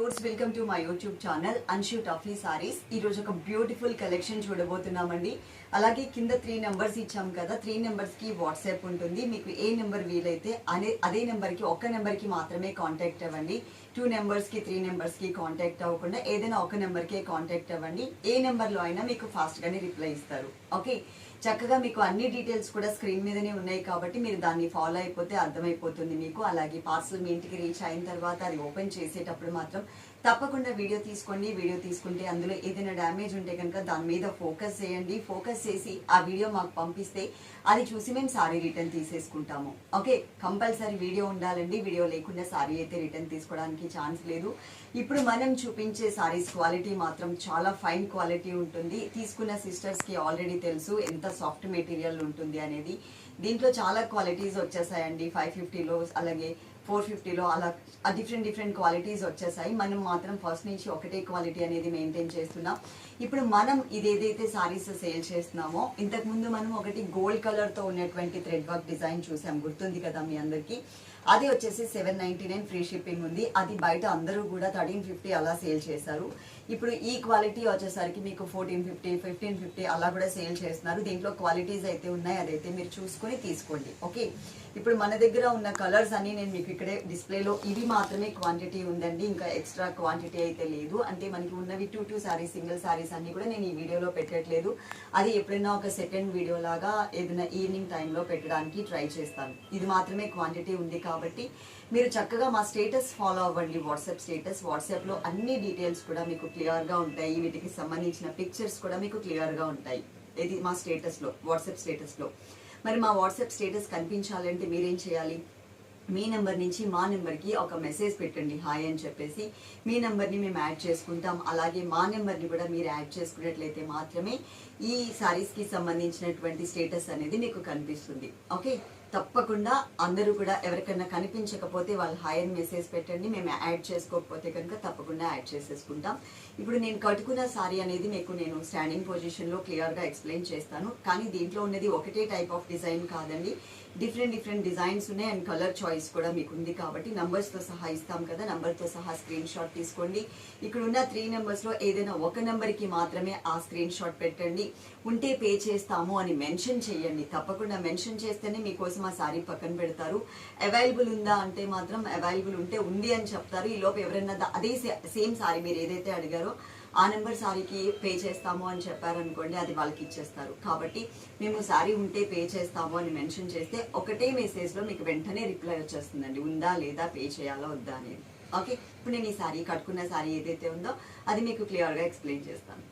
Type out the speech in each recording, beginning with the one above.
Viewers, welcome to my YouTube channel Anshu Tuffy saris. ఈ రోజు ఒక బ్యూటిఫుల్ కలెక్షన్ చూడబోతున్నామండి. అలాగే కింద 3 నెంబర్స్ ఇచ్చాం కదా, 3 నెంబర్స్ కి వాట్సాప్ ఉంటుంది. మీకు ఏ నెంబర్ వీలైతే అదే నెంబర్ కి ఒక్క నెంబర్ కి మాత్రమే కాంటాక్ట్ అవ్వండి. 2 నెంబర్స్ కి 3 నెంబర్స్ కి కాంటాక్ట్ అవ్వకుండా ఏదైనా ఒక నెంబర్ కే కాంటాక్ట్ అవ్వండి. ఏ నెంబర్ లో అయినా మీకు ఫాస్ట్ గానే రిప్లై ఇస్తారు. ఓకే, చక్కగా మీకు అన్ని డీటెయిల్స్ కూడా స్క్రీన్ మీదనే ఉన్నాయి కాబట్టి మీరు దాన్ని ఫాలో అయిపోతే అర్థమైపోతుంది మీకు. అలాగే పార్సల్ మీ ఇంటికి రీచ్ అయిన తర్వాత అది ఓపెన్ చేసేటప్పుడు మాత్రం తప్పకుండా వీడియో తీసుకోండి. వీడియో తీసుకుంటే అందులో ఏదైనా డ్యామేజ్ ఉంటే కనుక దాని మీద ఫోకస్ చేయండి. ఫోకస్ చేసి ఆ వీడియో మాకు పంపిస్తే అది చూసి మేము సారీ రిటర్న్ తీసేసుకుంటాము. ఓకే, కంపల్సరీ వీడియో ఉండాలండి. వీడియో లేకుండా సారీ అయితే రిటర్న్ తీసుకోవడానికి ఛాన్స్ లేదు. ఇప్పుడు మనం చూపించే సారీస్ క్వాలిటీ మాత్రం చాలా ఫైన్ క్వాలిటీ ఉంటుంది. తీసుకున్న సిస్టర్స్ కి ఆల్రెడీ తెలుసు ఎంత సాఫ్ట్ మెటీరియల్ ఉంటుంది అనేది. దీంట్లో చాలా క్వాలిటీస్ వచ్చేసాయండి. 550లో అలాగే 450లో అలా డిఫరెంట్ క్వాలిటీస్ వచ్చేసాయి. మనం మాత్రం ఫస్ట్ నుంచి ఒకటే క్వాలిటీ అనేది మెయింటైన్ చేస్తున్నాం. ఇప్పుడు మనం ఇదేదైతే సారీస్ సేల్ చేస్తున్నామో, ఇంతకుముందు మనం ఒకటి గోల్డ్ కలర్ తో ఉన్నటువంటి థ్రెడ్ వర్క్ డిజైన్ చూసాం, గుర్తుంది కదా మీ అందరికి. అది వచ్చేసి 799 ఫ్రీ షిప్పింగ్ ఉంది. అది బయట అందరూ కూడా 1350 అలా సేల్ చేశారు. ఇప్పుడు ఈ క్వాలిటీ వచ్చేసరికి మీకు 1450, 1550 అలా కూడా సేల్ చేస్తున్నారు. దీంట్లో క్వాలిటీస్ అయితే ఉన్నాయి, అదైతే మీరు చూసుకొని తీసుకోండి. ఓకే, ఇప్పుడు మన దగ్గర ఉన్న కలర్స్ అన్ని నేను మీకు ఇక్కడే డిస్ప్లేలో ఇవి మాత్రమే క్వాంటిటీ ఉందండి. ఇంకా ఎక్స్ట్రా క్వాంటిటీ అయితే లేదు. అంటే మనకి ఉన్నవి 2 సారీస్, సింగిల్ సారీస్ అన్ని కూడా నేను ఈ వీడియోలో పెట్టట్లేదు. అది ఎప్పుడైనా ఒక సెకండ్ వీడియో లాగా ఏదైనా ఈవినింగ్ టైంలో పెట్టడానికి ట్రై చేస్తాను. ఇది మాత్రమే క్వాంటిటీ ఉంది కాబట్టి మీరు చక్కగా మా స్టేటస్ ఫాలో అవ్వండి. వాట్సాప్ స్టేటస్, వాట్సాప్లో అన్ని డీటెయిల్స్ కూడా మీకు క్లియర్గా ఉంటాయి. వీటికి సంబంధించిన పిక్చర్స్ కూడా మీకు క్లియర్గా ఉంటాయి. ఇది మా స్టేటస్లో, వాట్సాప్ స్టేటస్లో. మరి మా వాట్సాప్ స్టేటస్ కనిపించాలంటే మీరేం చేయాలి? మీ నెంబర్ నుంచి మా నెంబర్కి ఒక మెసేజ్ పెట్టండి, హాయ్ అని చెప్పేసి. మీ నెంబర్ని మేము యాడ్ చేసుకుంటాం. అలాగే మా నెంబర్ని కూడా మీరు యాడ్ చేసుకున్నట్లయితే మాత్రమే ఈ సారీస్కి సంబంధించినటువంటి స్టేటస్ అనేది మీకు కనిపిస్తుంది. ఓకే, తప్పకుండా అందరూ కూడా ఎవరికైనా కనిపించకపోతే వాళ్ళు హాయ్ అని మెసేజ్ పెట్టండి. మేము యాడ్ చేసుకోకపోతే కనుక తప్పకుండా యాడ్ చేసేసుకుంటాం. ఇప్పుడు నేను కట్టుకున్న సారీ అనేది మీకు నేను స్టాండింగ్ పొజిషన్లో క్లియర్గా ఎక్స్ప్లెయిన్ చేస్తాను. కానీ దీంట్లో ఉన్నది ఒకటే టైప్ ఆఫ్ డిజైన్ కాదండి, డిఫరెంట్ డిజైన్స్ ఉన్నాయి. అండ్ కలర్ చాయిస్ కూడా మీకు ఉంది కాబట్టి నంబర్స్తో సహా ఇస్తాం కదా, నంబర్తో సహా స్క్రీన్ షాట్ తీసుకోండి. ఇక్కడ ఉన్న 3 నెంబర్స్లో ఏదైనా ఒక నెంబర్కి మాత్రమే ఆ స్క్రీన్ షాట్ పెట్టండి. ఉంటే పే చేస్తాము అని మెన్షన్ చేయండి. తప్పకుండా మెన్షన్ చేస్తేనే మీకోసం ఆ సారీ పక్కన పెడతారు. అవైలబుల్ ఉందా అంటే మాత్రం అవైలబుల్ ఉంటే ఉంది అని చెప్తారు. ఈ లోపు ఎవరైనా అదే సేమ్ సారీ మీరు ఏదైతే అడిగారో ఆ నెంబర్ సారీకి పే చేస్తాము అని చెప్పారనుకోండి, అది వాళ్ళకి ఇచ్చేస్తారు. కాబట్టి మేము సారీ ఉంటే పే చేస్తాము అని మెన్షన్ చేస్తే ఒకటే మెసేజ్లో మీకు వెంటనే రిప్లై వచ్చేస్తుందండి, ఉందా లేదా, పే చేయాలా వద్దా అనేది. ఓకే, ఇప్పుడు నేను ఈ సారీ కట్టుకున్న సారీ ఏదైతే ఉందో అది మీకు క్లియర్గా ఎక్స్ప్లెయిన్ చేస్తాను.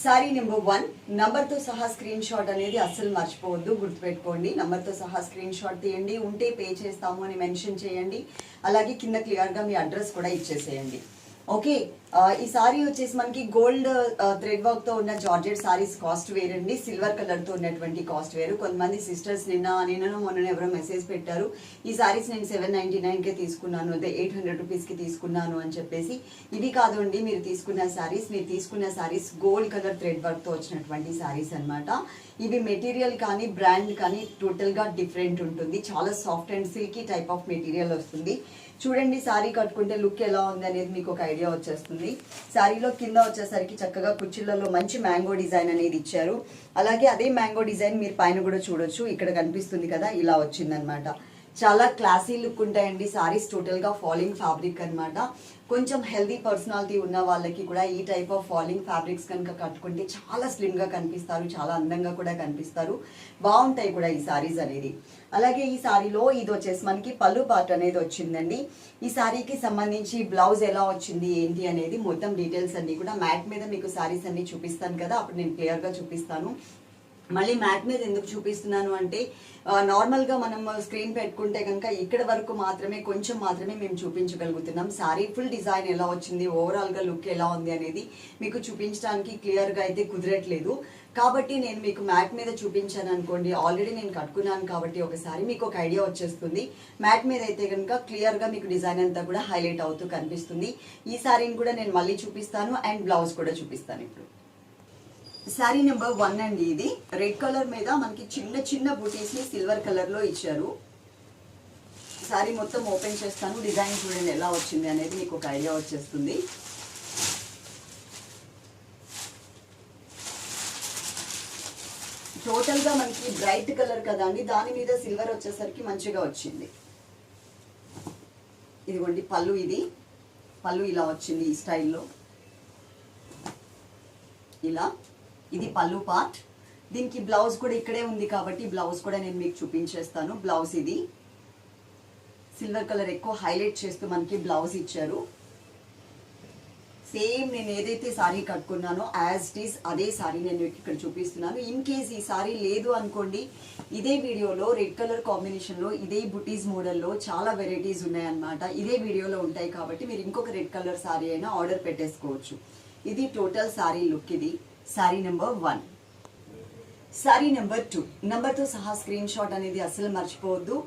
సారీ నెంబర్ 1 నంబర్తో సహా స్క్రీన్ షాట్ అనేది అస్సలు మర్చిపోవద్దు, గుర్తుపెట్టుకోండి. నంబర్తో సహా స్క్రీన్ షాట్ తీయండి. ఉంటే పే చేస్తాము అని మెన్షన్ చేయండి. అలాగే కింద క్లియర్గా మీ అడ్రస్ కూడా ఇచ్చేసేయండి. ఓకే, ఈ సారీ వచ్చేసి మనకి గోల్డ్ థ్రెడ్ వర్క్ తో ఉన్న జార్జెట్ సారీస్ కాస్ట్ వేరండి. సిల్వర్ కలర్ తో ఉన్నటువంటి కాస్ట్ వేరు. కొంతమంది సిస్టర్స్ నిన్ననో మొన్న ఎవరో మెసేజ్ పెట్టారు, ఈ సారీస్ నేను 799కే తీసుకున్నాను, అదే 800 రూపీస్కి తీసుకున్నాను అని చెప్పేసి. ఇవి కాదు అండి, మీరు తీసుకున్న saris gold colour thread work తో వచ్చినటువంటి సారీస్ అనమాట. ఇవి మెటీరియల్ కానీ బ్రాండ్ కానీ టోటల్ గా డిఫరెంట్ ఉంటుంది. చాలా soft and silky type of material వస్తుంది. చూడండి, సారీ కట్టుకుంటే లుక్ ఎలా ఉంది అనేది మీకు ఒక ఐడియా వచ్చేస్తుంది. సారీలో కింద వచ్చేసరికి చక్కగా కుచ్చిళ్లలో మంచి మ్యాంగో డిజైన్ అనేది ఇచ్చారు. అలాగే అదే మ్యాంగో డిజైన్ మీరు పైన కూడా చూడొచ్చు, ఇక్కడ కనిపిస్తుంది కదా, ఇలా వచ్చిందనమాట. చాలా క్లాసీ లుక్ ఉంటాయండి సారీస్. టోటల్ గా ఫాలింగ్ ఫ్యాబ్రిక్ అనమాట. కొంచెం హెల్దీ పర్సనాలిటీ ఉన్న వాళ్ళకి కూడా ఈ టైప్ ఆఫ్ ఫాలింగ్ ఫ్యాబ్రిక్స్ కనుక కట్టుకుంటే చాలా స్లిమ్ గా కనిపిస్తారు, చాలా అందంగా కూడా కనిపిస్తారు. బాగుంటాయి కూడా ఈ సారీస్ అనేది. అలాగే ఈ సారీలో ఇది వచ్చేసి మనకి పళ్ళు పార్ట్ అనేది వచ్చిందండి. ఈ సారీకి సంబంధించి బ్లౌజ్ ఎలా వచ్చింది ఏంటి అనేది మొత్తం డీటెయిల్స్ అన్ని కూడా మ్యాట్ మీద మీకు సారీస్ అన్ని చూపిస్తాను కదా, అప్పుడు నేను క్లియర్ గా చూపిస్తాను. మళ్ళీ మ్యాట్ మీద ఎందుకు చూపిస్తున్నాను అంటే, నార్మల్గా మనం స్క్రీన్ పెట్టుకుంటే కనుక ఇక్కడ వరకు కొంచెం మాత్రమే మేము చూపించగలుగుతున్నాం. సారీ ఫుల్ డిజైన్ ఎలా వచ్చింది, ఓవరాల్గా లుక్ ఎలా ఉంది అనేది మీకు చూపించడానికి క్లియర్గా అయితే కుదరట్లేదు. కాబట్టి నేను మీకు మ్యాట్ మీద చూపించాను అనుకోండి, ఆల్రెడీ నేను కట్టుకున్నాను కాబట్టి ఒకసారి మీకు ఒక ఐడియా వచ్చేస్తుంది. మ్యాట్ మీద అయితే కనుక క్లియర్గా మీకు డిజైన్ అంతా కూడా హైలైట్ అవుతూ కనిపిస్తుంది. ఈ సారీని కూడా నేను మళ్ళీ చూపిస్తాను అండ్ బ్లౌజ్ కూడా చూపిస్తాను. ఇప్పుడు సారీ నెంబర్ 1 అండి. ఇది రెడ్ కలర్ మీద మనకి చిన్న బూటీస్ ని సిల్వర్ కలర్ లో ఇచ్చారు. శారీ మొత్తం ఓపెన్ చేస్తాను, డిజైన్ చూడండి ఎలా వచ్చింది అనేది మీకు ఒక ఐడియా వచ్చేస్తుంది. టోటల్గా మనకి బ్రైట్ కలర్ కదండి, దాని మీద సిల్వర్ వచ్చేసరికి మంచిగా వచ్చింది. ఇదిగోండి పళ్ళు, ఇది పళ్ళు ఇలా వచ్చింది ఈ స్టైల్లో ఇలా. ఇది పళ్ళు పార్ట్. దీనికి బ్లౌజ్ కూడా ఇక్కడే ఉంది కాబట్టి బ్లౌజ్ కూడా నేను మీకు చూపించేస్తాను. బ్లౌజ్ ఇది సిల్వర్ కలర్ ఎక్కువ హైలైట్ చేస్తూ మనకి బ్లౌజ్ ఇచ్చారు. సేమ్ నేను ఏదైతే సారీ కట్టుకున్నానో యాజ్ ఇట్ ఈస్ అదే సారీ నేను ఇక్కడ చూపిస్తున్నాను. ఇన్ కేస్ ఈ సారీ లేదు అనుకోండి, ఇదే వీడియోలో రెడ్ కలర్ కాంబినేషన్లో ఇదే బుటీస్ మోడల్లో చాలా వెరైటీస్ ఉన్నాయన్నమాట. ఇదే వీడియోలో ఉంటాయి కాబట్టి మీరు ఇంకొక రెడ్ కలర్ సారీ అయినా ఆర్డర్ పెట్టేసుకోవచ్చు. ఇది టోటల్ సారీ లుక్. ఇది సారీ నెంబర్ 1. సారీ నెంబర్ 2 నెంబర్తో సహా స్క్రీన్ షాట్ అనేది అస్సలు మర్చిపోవద్దు.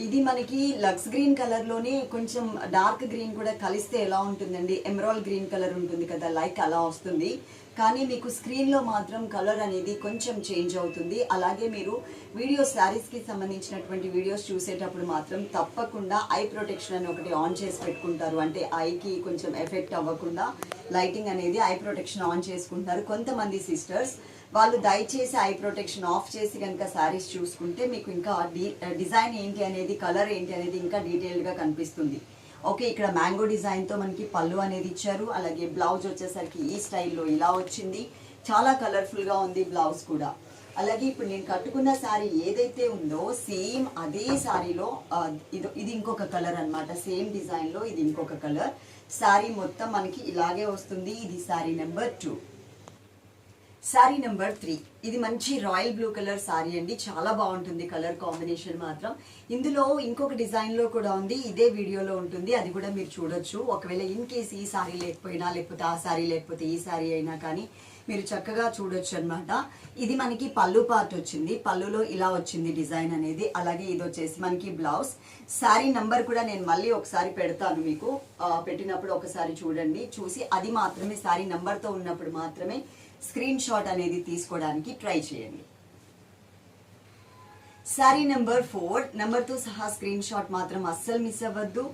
ఇది మనకి లక్స్ గ్రీన్ కలర్లోనే కొంచెం డార్క్ గ్రీన్ కూడా కలిస్తే ఎలా ఉంటుందండి, ఎమరాల్డ్ గ్రీన్ కలర్ ఉంటుంది కదా, లైక్ అలా వస్తుంది. కానీ మీకు స్క్రీన్లో మాత్రం కలర్ అనేది కొంచెం చేంజ్ అవుతుంది. అలాగే మీరు వీడియోస్, శారీస్కి సంబంధించినటువంటి వీడియోస్ చూసేటప్పుడు మాత్రం తప్పకుండా ఐ ప్రొటెక్షన్ అని ఒకటి ఆన్ చేసి పెట్టుకుంటారు. అంటే ఐకి కొంచెం ఎఫెక్ట్ అవ్వకుండా లైటింగ్ అనేది ఐ ప్రొటెక్షన్ ఆన్ చేసుకుంటారు. కొంతమంది సిస్టర్స్ వాళ్ళు దయచేసి ఐ ప్రొటెక్షన్ ఆఫ్ చేసి కనుక శారీస్ చూసుకుంటే మీకు ఇంకా డిజైన్ ఏంటి అనేది, కలర్ ఏంటి అనేది ఇంకా డీటెయిల్డ్గా కనిపిస్తుంది. ఓకే, ఇక్కడ మ్యాంగో డిజైన్తో మనకి పళ్ళు అనేది ఇచ్చారు. అలాగే బ్లౌజ్ వచ్చేసరికి ఈ స్టైల్లో ఇలా వచ్చింది. చాలా కలర్ఫుల్గా ఉంది బ్లౌజ్ కూడా. అలాగే ఇప్పుడు నేను కట్టుకున్న శారీ ఏదైతే ఉందో సేమ్ అదే శారీలో ఇది ఇంకొక కలర్ అన్నమాట. సేమ్ డిజైన్లో ఇది ఇంకొక కలర్. శారీ మొత్తం మనకి ఇలాగే వస్తుంది. ఇది శారీ నెంబర్ 2. శారీ నెంబర్ 3 ఇది మంచి రాయల్ బ్లూ కలర్ శారీ అండి. చాలా బాగుంటుంది కలర్ కాంబినేషన్ మాత్రం. ఇందులో ఇంకొక డిజైన్లో కూడా ఉంది, ఇదే వీడియోలో ఉంటుంది, అది కూడా మీరు చూడొచ్చు. ఒకవేళ ఇన్ కేస్ ఈ శారీ లేకపోయినా, లేకపోతే ఆ శారీ లేకపోతే ఈ శారీ అయినా కానీ మీరు చక్కగా చూడొచ్చు అనమాట. ఇది మనకి పళ్ళు పార్ట్ వచ్చింది. పళ్ళులో ఇలా వచ్చింది డిజైన్ అనేది. అలాగే ఇది వచ్చేసి మనకి బ్లౌజ్. శారీ నంబర్ కూడా నేను మళ్ళీ ఒకసారి పెడతాను మీకు. పెట్టినప్పుడు ఒకసారి చూడండి. చూసి అది మాత్రమే శారీ నంబర్తో ఉన్నప్పుడు మాత్రమే స్క్రీన్ షాట్ అనేది తీసుకోవడానికి ట్రై చేయండి. శారీ నెంబర్ 4 నెంబర్తో సహా స్క్రీన్ షాట్ మాత్రం అస్సలు మిస్ అవ్వద్దు.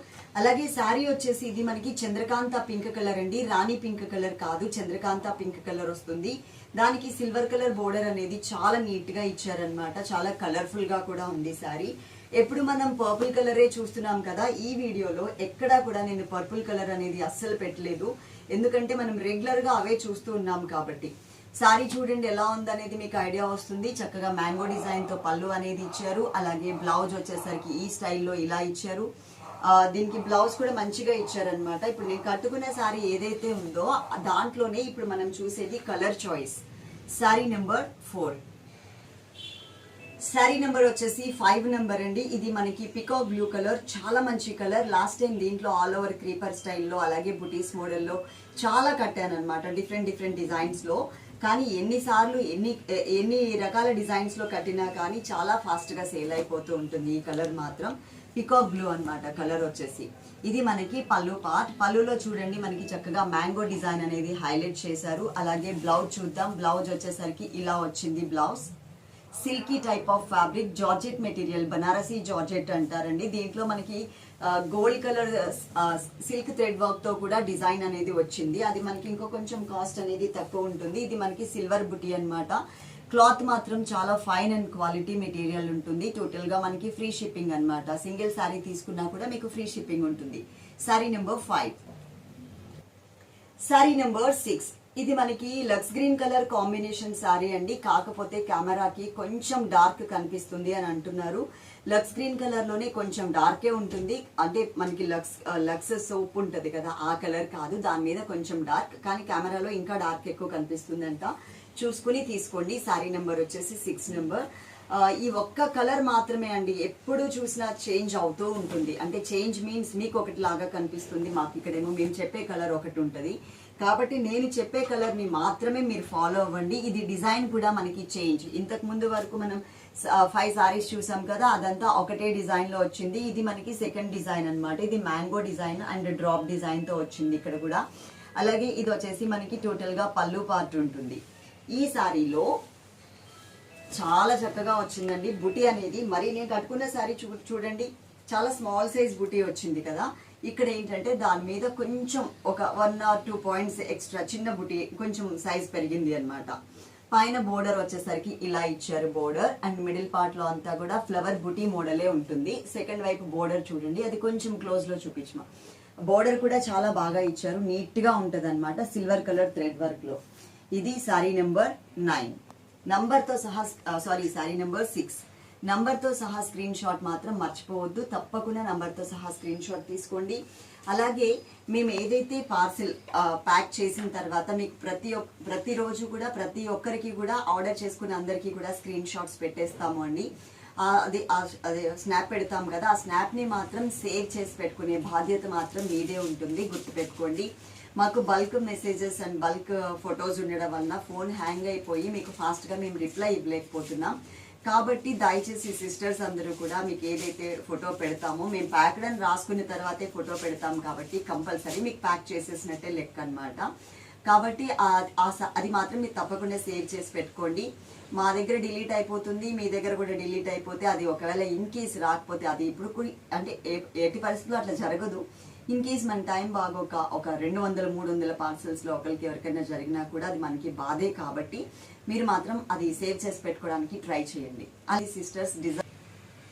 అలాగే శారీ వచ్చేసి ఇది మనకి చంద్రకాంత పింక్ కలర్ అండి. రాణి పింక్ కలర్ కాదు, చంద్రకాంత పింక్ కలర్ వస్తుంది. దానికి సిల్వర్ కలర్ బోర్డర్ అనేది చాలా నీట్గా ఇచ్చారనమాట. చాలా కలర్ఫుల్గా కూడా ఉంది శారీ. ఎప్పుడు మనం పర్పుల్ కలరే చూస్తున్నాం కదా, ఈ వీడియోలో ఎక్కడా కూడా నేను పర్పుల్ కలర్ అనేది అస్సలు పెట్టలేదు. ఎందుకంటే మనం రెగ్యులర్గా అవే చూస్తూ ఉన్నాం కాబట్టి. శారీ చూడండి ఎలా ఉందనేది మీకు ఐడియా వస్తుంది. చక్కగా మ్యాంగో డిజైన్తో పళ్ళు అనేది ఇచ్చారు. అలాగే బ్లౌజ్ వచ్చేసరికి ఈ స్టైల్లో ఇలా ఇచ్చారు. దీనికి బ్లౌజ్ కూడా మంచిగా ఇచ్చారనమాట. ఇప్పుడు నేను కట్టుకున్న శారీ ఏదైతే ఉందో దాంట్లోనే ఇప్పుడు మనం చూసేది colour choice. Sari number 4. Sari number వచ్చేసి 5 నెంబర్ అండి. ఇది మనకి పికాక్ బ్లూ కలర్, చాలా మంచి కలర్. లాస్ట్ టైం దీంట్లో ఆల్ ఓవర్ క్రీపర్ స్టైల్లో అలాగే బుటీస్ మోడల్లో చాలా కట్టాను అనమాట, డిఫరెంట్ డిజైన్స్లో. కానీ ఎన్నిసార్లు ఎన్ని రకాల డిజైన్స్లో కట్టినా కానీ చాలా ఫాస్ట్గా సేల్ అయిపోతూ ఉంటుంది. ఈ కలర్ మాత్రం పికాక్ బ్లూ అనమాట కలర్ వచ్చేసి. ఇది మనకి పళ్ళు పార్ట్. పళ్ళులో చూడండి మనకి చక్కగా మ్యాంగో డిజైన్ అనేది హైలైట్ చేశారు. అలాగే బ్లౌజ్ చూద్దాం. బ్లౌజ్ వచ్చేసరికి ఇలా వచ్చింది blouse. Silky type of fabric, georgette material, Banarasi georgette అంటారండి. దీంట్లో మనకి gold colour silk thread work తో కూడా డిజైన్ అనేది వచ్చింది. అది మనకి ఇంకో కొంచెం కాస్ట్ అనేది తక్కువ ఉంటుంది. ఇది మనకి సిల్వర్ బుటీ అన్నమాట. క్లాత్ మాత్రం చాలా ఫైన్ అండ్ క్వాలిటీ మెటీరియల్ ఉంటుంది. టోటల్ గా మనకి ఫ్రీ షిప్పింగ్ అన్నమాట. సింగిల్ శారీ తీసుకున్నా కూడా మీకు ఫ్రీ షిప్పింగ్ ఉంటుంది. శారీ నెంబర్ 5. శారీ నెంబర్ 6 ఇది మనకి లక్స్ గ్రీన్ కలర్ కాంబినేషన్ శారీ అండి. కాకపోతే కెమెరాకి కొంచెం డార్క్ కనిపిస్తుంది అని అంటున్నారు. లక్స్ గ్రీన్ కలర్ లోనే కొంచెం డార్కే ఉంటుంది. అంటే మనకి లక్స్ సోప్ ఉంటది కదా, ఆ కలర్ కాదు, దాని మీద కొంచెం డార్క్, కానీ కెమెరాలో ఇంకా డార్క్ ఎక్కువ కనిపిస్తుంది అంట. చూసుకుని తీసుకోండి. శారీ నెంబర్ వచ్చేసి 6 నెంబర్. ఈ ఒక్క కలర్ మాత్రమే అండి, ఎప్పుడు చూసినా చేంజ్ అవుతూ ఉంటుంది. అంటే చేంజ్ మీన్స్ మీకు ఒకటి లాగా కనిపిస్తుంది, మాకు ఇక్కడేమో మేము చెప్పే కలర్ ఒకటి ఉంటుంది. కాబట్టి నేను చెప్పే కలర్ ని మాత్రమే మీరు ఫాలో అవ్వండి. ఇది డిజైన్ కూడా మనకి చేంజ్. ఇంతకు ముందు వరకు మనం 5 సారీస్ చూసాం కదా, అదంతా ఒకటే డిజైన్ లో వచ్చింది. ఇది మనకి సెకండ్ డిజైన్ అన్నమాట. ఇది mango design and drop design తో వచ్చింది ఇక్కడ కూడా. అలాగే ఇది వచ్చేసి మనకి టోటల్ గా పళ్ళు పార్ట్ ఉంటుంది. ఈ సారీలో చాలా చక్కగా వచ్చిందండి బుటీ అనేది. మరి నేను కట్టుకున్న సారీ చూడండి, చాలా స్మాల్ సైజ్ బుటీ వచ్చింది కదా, ఇక్కడ ఏంటంటే దాని మీద కొంచెం ఒక 1 or 2 పాయింట్స్ ఎక్స్ట్రా చిన్న బుటీ కొంచెం సైజ్ పెరిగింది అన్నమాట. పైన బోర్డర్ వచ్చేసరికి ఇలా ఇచ్చారు బోర్డర్, అండ్ మిడిల్ పార్ట్ లో అంతా కూడా ఫ్లవర్ బుటీ మోడలే ఉంటుంది. సెకండ్ వైపు బోర్డర్ చూడండి, అది కొంచెం క్లోజ్ లో చూపించమా. బోర్డర్ కూడా చాలా బాగా ఇచ్చారు, నీట్ గా ఉంటది అనమాట, సిల్వర్ కలర్ థ్రెడ్ వర్క్ లో. ఇది సారీ నెంబర్ 9 నంబర్ తో సహా, సారీ నెంబర్ 6 నంబర్ తో సహా స్క్రీన్ షాట్ మాత్రం మర్చిపోవద్దు, తప్పకుండా నంబర్ తో సహా స్క్రీన్ షాట్ తీసుకోండి. అలాగే మేము ఏదైతే పార్సిల్ ప్యాక్ చేసిన తర్వాత మీకు ప్రతిరోజు కూడా ప్రతి ఒక్కరికి కూడా ఆర్డర్ చేసుకున్న అందరికీ కూడా స్క్రీన్ షాట్స్ పెట్టేస్తాము అండి. అది స్నాప్ పెడతాం కదా, ఆ స్నాప్ ని మాత్రం సేవ్ చేసి పెట్టుకునే బాధ్యత మాత్రం మీదే ఉంటుంది, గుర్తుపెట్టుకోండి. మాకు bulk messages and bulk photos ఉండడం వలన ఫోన్ హ్యాంగ్ అయిపోయి మీకు ఫాస్ట్ గా మేము రిప్లై ఇవ్వలేకపోతున్నాం. కాబట్టి దయచేసి సిస్టర్స్ అందరూ కూడా మీకు ఏదైతే ఫోటో పెడతామో, మేము ప్యాక్డ్ అని రాసుకున్న తర్వాతే ఫోటో పెడతాం కాబట్టి కంపల్సరీ మీకు ప్యాక్ చేసేసినట్టే లెక్క అనమాట. కాబట్టి అది మాత్రం మీరు తప్పకుండా సేవ్ చేసి పెట్టుకోండి. మా దగ్గర డిలీట్ అయిపోతుంది, మీ దగ్గర కూడా డిలీట్ అయిపోతే అది ఒకవేళ ఇన్ కేస్ రాకపోతే, అది ఇప్పుడు అంటే ఎట్టి పరిస్థితుల్లో అట్లా జరగదు. ఇన్ కేస్ మన టైం బాగోక ఒక 200-300 పార్సల్స్ లో ఒకరికి ఎవరికైనా జరిగినా కూడా అది మనకి బాధే. కాబట్టి మీరు మాత్రం అది సేవ్ చేసి పెట్టుకోవడానికి ట్రై చేయండి. అది సిస్టర్స్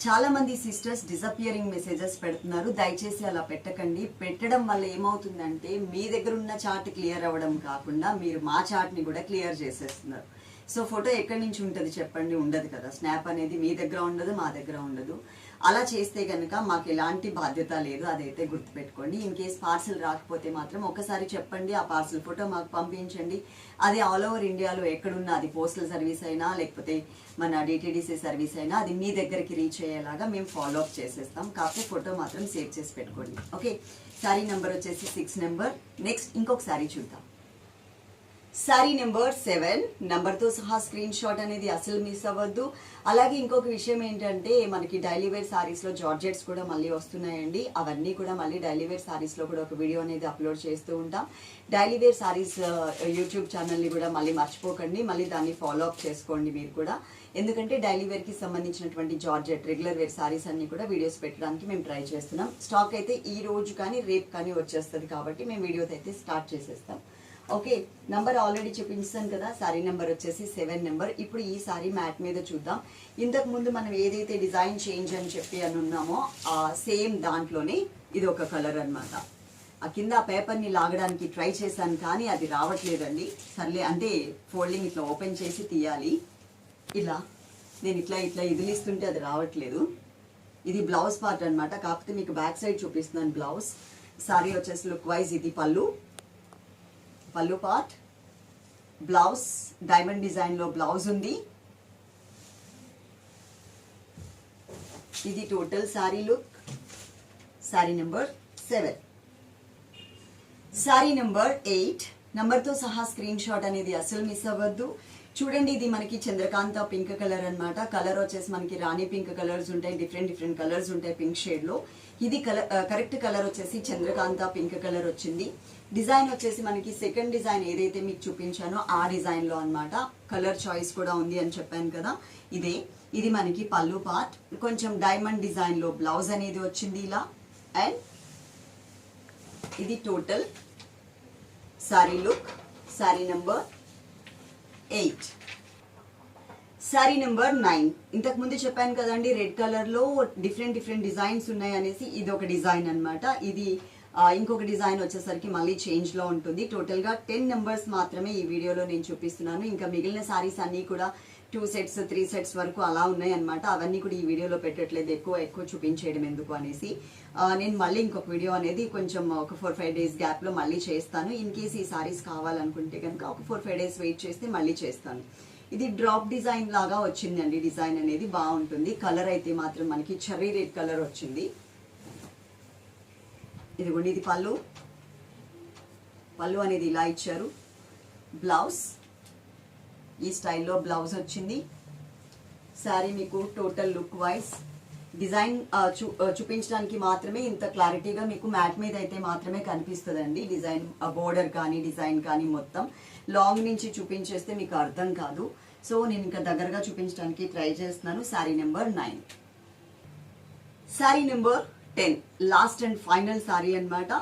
చాలా మంది సిస్టర్స్ డిసపియరింగ్ మెసేజెస్ పెడుతున్నారు, దయచేసి అలా పెట్టకండి. పెట్టడం వల్ల ఏమవుతుందంటే మీ దగ్గర ఉన్న చార్ట్ క్లియర్ అవ్వడం కాకుండా మీరు మా చార్ట్ ని కూడా క్లియర్ చేసేస్తున్నారు. సో ఫోటో ఎక్కడి నుంచి ఉంటుంది చెప్పండి, ఉండదు కదా. స్నాప్ అనేది మీ దగ్గర ఉండదు, మా దగ్గర ఉండదు. అలా చేస్తే కనుక మాకు ఎలాంటి బాధ్యత లేదు, అదైతే గుర్తుపెట్టుకోండి. ఇన్ కేస్ పార్సిల్ రాకపోతే మాత్రం ఒకసారి చెప్పండి, ఆ పార్సిల్ ఫోటో మాకు పంపించండి. అది ఆల్ ఓవర్ ఇండియాలో ఎక్కడున్నా, అది పోస్టల్ సర్వీస్ అయినా లేకపోతే మన డిటిడిసి సర్వీస్ అయినా, అది మీ దగ్గరికి రీచ్ అయ్యేలాగా మేము ఫాలో అప్ చేసేస్తాం. కాకపోతే ఫోటో మాత్రం సేవ్ చేసి పెట్టుకోండి. ఓకే, శారీ నెంబర్ వచ్చేసి 6 నెంబర్. నెక్స్ట్ ఇంకొక శారీ చూద్దాం. శారీ నెంబర్ 7 నంబర్ తో సహా స్క్రీన్ షాట్ అనేది అసలు మిస్ అవ్వద్దు. అలాగే ఇంకొక విషయం ఏంటంటే మనకి డైలీ వేర్ సారీస్ లో జార్జెట్స్ కూడా మళ్ళీ వస్తున్నాయండి. అవన్నీ కూడా మళ్ళీ డైలీ వేర్ సారీస్ లో కూడా ఒక వీడియో అనేది అప్లోడ్ చేస్తూ ఉంటాం. Daily wear saris YouTube channel ని కూడా మళ్ళీ మర్చిపోకండి, మళ్ళీ దాన్ని ఫాలో అప్ చేసుకోండి మీరు కూడా. ఎందుకంటే డైలీ వేర్ కి సంబంధించినటువంటి జార్జెట్ రెగ్యులర్ వేర్ సారీస్ అన్ని కూడా వీడియోస్ పెట్టడానికి మేము ట్రై చేస్తున్నాం. స్టాక్ అయితే ఈ రోజు కానీ రేపు కానీ వచ్చేస్తుంది, కాబట్టి మేము వీడియోస్ అయితే స్టార్ట్ చేసేస్తాం. ఓకే, నంబర్ ఆల్రెడీ చూపించాను కదా, సారీ నెంబర్ వచ్చేసి 7 నెంబర్. ఇప్పుడు ఈ సారీ మ్యాట్ మీద చూద్దాం. ఇంతకు ముందు మనం ఏదైతే డిజైన్ చేంజ్ అని చెప్పి అని ఉన్నామో ఆ సేమ్ దాంట్లోనే ఇది ఒక కలర్ అన్నమాట. ఆ కింద ఆ పేపర్ ని లాగడానికి ట్రై చేశాను కానీ అది రావట్లేదండి. సర్లే అంటే ఫోల్డింగ్ ఇట్లా ఓపెన్ చేసి తీయాలి. ఇలా నేను ఇట్లా ఇదిలిస్తుంటే అది రావట్లేదు. ఇది బ్లౌజ్ పార్ట్ అన్నమాట, కాకపోతే మీకు బ్యాక్ సైడ్ చూపిస్తున్నాను బ్లౌజ్. సారీ వచ్చేసి లుక్ వైజ్ ఇది పళ్ళు పార్ట్. బ్లౌజ్ డైమండ్ డిజైన్ లో బ్లౌజ్ ఉంది. ఇది total sorry look. Sorry number 7. Sorry number 8 number తో సహా స్క్రీన్ షాట్ అనేది అసలు మిస్ అవ్వద్దు. చూడండి, ఇది మనకి చంద్రకాంత పింక్ కలర్ అన్నమాట. కలర్ వచ్చేసి మనకి రాణి పింక్ కలర్స్ ఉంటాయి, డిఫరెంట్ కలర్స్ ఉంటాయి పింక్ షేడ్ లో. ఇది కరెక్ట్ కలర్ వచ్చేసి చంద్రకాంత పింక్ కలర్ వచ్చింది. డిజైన్ వచ్చేసి మనకి సెకండ్ డిజైన్ ఏదైతే మీకు చూపించానో ఆ డిజైన్ లో అన్నమాట. కలర్ చాయిస్ కూడా ఉంది అని చెప్పాను కదా, ఇది మనకి పళ్ళు పార్ట్. కొంచెం డైమండ్ డిజైన్ లో బ్లౌజ్ అనేది వచ్చింది ఇలా. అండ్ ఇది total sorry look. Sorry number 8. Sorry number 9. ఇంతకు ముందు చెప్పాను కదండి, రెడ్ కలర్ లో డిఫరెంట్ డిజైన్స్ ఉన్నాయి అనేసి. ఇది ఒక డిజైన్ అన్నమాట. ఇది ఇంకొక డిజైన్ వచ్చేసరికి మళ్ళీ చేంజ్ లో ఉంటుంది. టోటల్ గా 10 నెంబర్స్ మాత్రమే ఈ వీడియోలో నేను చూపిస్తున్నాను. ఇంకా మిగిలిన సారీస్ అన్ని కూడా 2 sets 3 sets వరకు అలా ఉన్నాయి అన్నమాట. అవన్నీ కూడా ఈ వీడియోలో పెట్టట్లేదు, ఎక్కువ చూపించేయడం ఎందుకు అనేసి. నేను మళ్ళీ ఇంకొక వీడియో అనేది కొంచెం ఒక 4-5 days గ్యాప్ లో మళ్ళీ చేస్తాను. ఇన్ కేస్ ఈ సారీస్ కావాలనుకుంటే కనుక ఒక 4-5 days వెయిట్ చేస్తే మళ్ళీ చేస్తాను. ఇది డ్రాప్ డిజైన్ లాగా వచ్చిందండి. డిజైన్ అనేది బాగుంటుంది. కలర్ అయితే మాత్రం మనకి చెర్రీ రెడ్ కలర్ వచ్చింది. ఇదిగోండి, ఇది పళ్ళు అనేది ఇలా ఇచ్చారు. బ్లౌజ్ ఈ స్టైల్లో బ్లౌజ్ వచ్చింది. శారీ మీకు టోటల్ లుక్ వైజ్ డిజైన్ చూపించడానికి మాత్రమే ఇంత క్లారిటీగా మీకు మ్యాట్ మీద అయితే మాత్రమే కనిపిస్తుందండి. డిజైన్ బోర్డర్ కానీ డిజైన్ కానీ మొత్తం లాంగ్ నుంచి చూపించేస్తే మీకు అర్థం కాదు. సో నేను ఇంకా దగ్గరగా చూపించడానికి ట్రై చేస్తున్నాను. Sari number 9. Sorry number 10 last and final sorry అన్నమాట.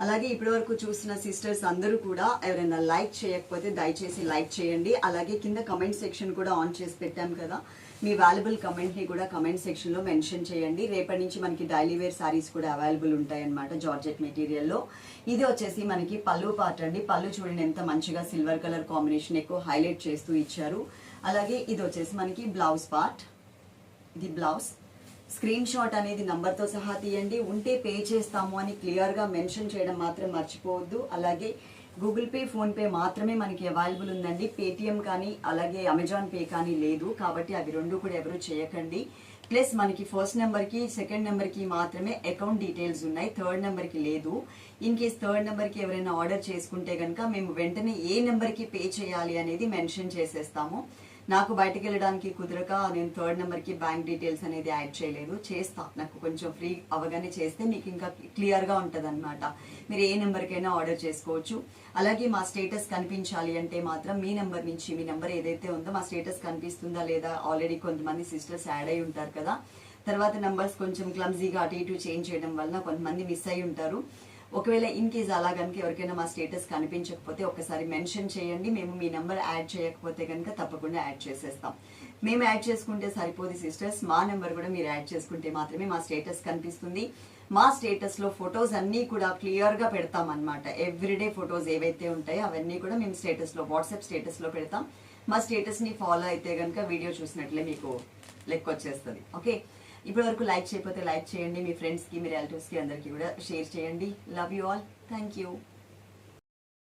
అలాగే ఇప్పటి వరకు చూసిన సిస్టర్స్ అందరూ కూడా ఎవరైనా లైక్ చేయకపోతే దయచేసి లైక్ చేయండి. అలాగే కింద కమెంట్ సెక్షన్ కూడా ఆన్ చేసి పెట్టాం కదా, మీ వాల్యుబుల్ కమెంట్ ని కూడా కమెంట్ సెక్షన్ లో మెన్షన్ చేయండి. రేపటి నుంచి మనకి డైలీ వేర్ సారీస్ కూడా అవైలబుల్ ఉంటాయి అన్నమాట జార్జెట్ మెటీరియల్ లో. ఇది వచ్చేసి మనకి పళ్ళు పార్ట్ అండి. పళ్ళు చూడండి ఎంత మంచిగా సిల్వర్ కలర్ కాంబినేషన్ ఎక్కువ హైలైట్ చేస్తూ ఇచ్చారు. అలాగే ఇది వచ్చేసి మనకి బ్లౌజ్ పార్ట్. ఇది బ్లౌజ్. స్క్రీన్ షాట్ అనేది నంబర్తో సహా తీయండి. ఉంటే పే చేస్తాము అని క్లియర్గా మెన్షన్ చేయడం మాత్రం మర్చిపోవద్దు. అలాగే గూగుల్ పే, ఫోన్పే మాత్రమే మనకి అవైలబుల్ ఉందండి. పేటిఎం కానీ అలాగే అమెజాన్ పే కానీ లేదు. కాబట్టి అవి రెండు కూడా ఎవరు చేయకండి. ప్లస్ మనకి ఫస్ట్ నెంబర్కి సెకండ్ నెంబర్కి మాత్రమే అకౌంట్ డీటెయిల్స్ ఉన్నాయి, థర్డ్ నెంబర్కి లేదు. ఇన్ కేస్ థర్డ్ నెంబర్కి ఎవరైనా ఆర్డర్ చేసుకుంటే కనుక మేము వెంటనే ఏ నెంబర్కి పే చేయాలి అనేది మెన్షన్ చేసేస్తాము. నాకు బయటకు వెళ్ళడానికి కుదరక నేను థర్డ్ నెంబర్కి బ్యాంక్ డీటెయిల్స్ అనేది యాడ్ చేయలేదు. చేస్తా, నాకు కొంచెం ఫ్రీ అవగానే చేస్తే మీకు ఇంకా క్లియర్గా ఉంటుంది అనమాట. మీరు ఏ నెంబర్కైనా ఆర్డర్ చేసుకోవచ్చు. అలాగే మా స్టేటస్ కనిపించాలి అంటే మాత్రం మీ నెంబర్ నుంచి, మీ నెంబర్ ఏదైతే ఉందో మా స్టేటస్ కనిపిస్తుందా లేదా, ఆల్రెడీ కొంతమంది సిస్టర్స్ యాడ్ అయి ఉంటారు కదా, తర్వాత నెంబర్స్ కొంచెం క్లమ్జీగా అటు ఇటు చేంజ్ చేయడం వల్ల కొంతమంది మిస్ అయి ఉంటారు. ఒకవేళ ఇన్ కేస్ అలా కనుక ఎవరికైనా మా స్టేటస్ కనిపించకపోతే ఒకసారి మెన్షన్ చేయండి. మేము మీ నెంబర్ యాడ్ చేయకపోతే కనుక తప్పకుండా యాడ్ చేసేస్తాం. మేము యాడ్ చేసుకుంటే సరిపోదు సిస్టర్స్, మా నెంబర్ కూడా మీరు యాడ్ చేసుకుంటే మాత్రమే మా స్టేటస్ కనిపిస్తుంది. మా స్టేటస్ లో ఫొటోస్ అన్నీ కూడా క్లియర్ గా పెడతాం అనమాట. ఎవ్రీడే ఫొటోస్ ఏవైతే ఉంటాయో అవన్నీ కూడా మేము స్టేటస్ లో, వాట్సాప్ స్టేటస్ లో పెడతాం. మా స్టేటస్ ని ఫాలో అయితే కనుక వీడియో చూసినట్లే మీకు లెక్క వచ్చేస్తుంది. ఓకే, ఇప్పటి వరకు లైక్ చేయకపోతే లైక్ చేయండి. మీ ఫ్రెండ్స్కి, మీ రిలేటివ్స్కి అందరికీ కూడా షేర్ చేయండి. Love you all. Thank you.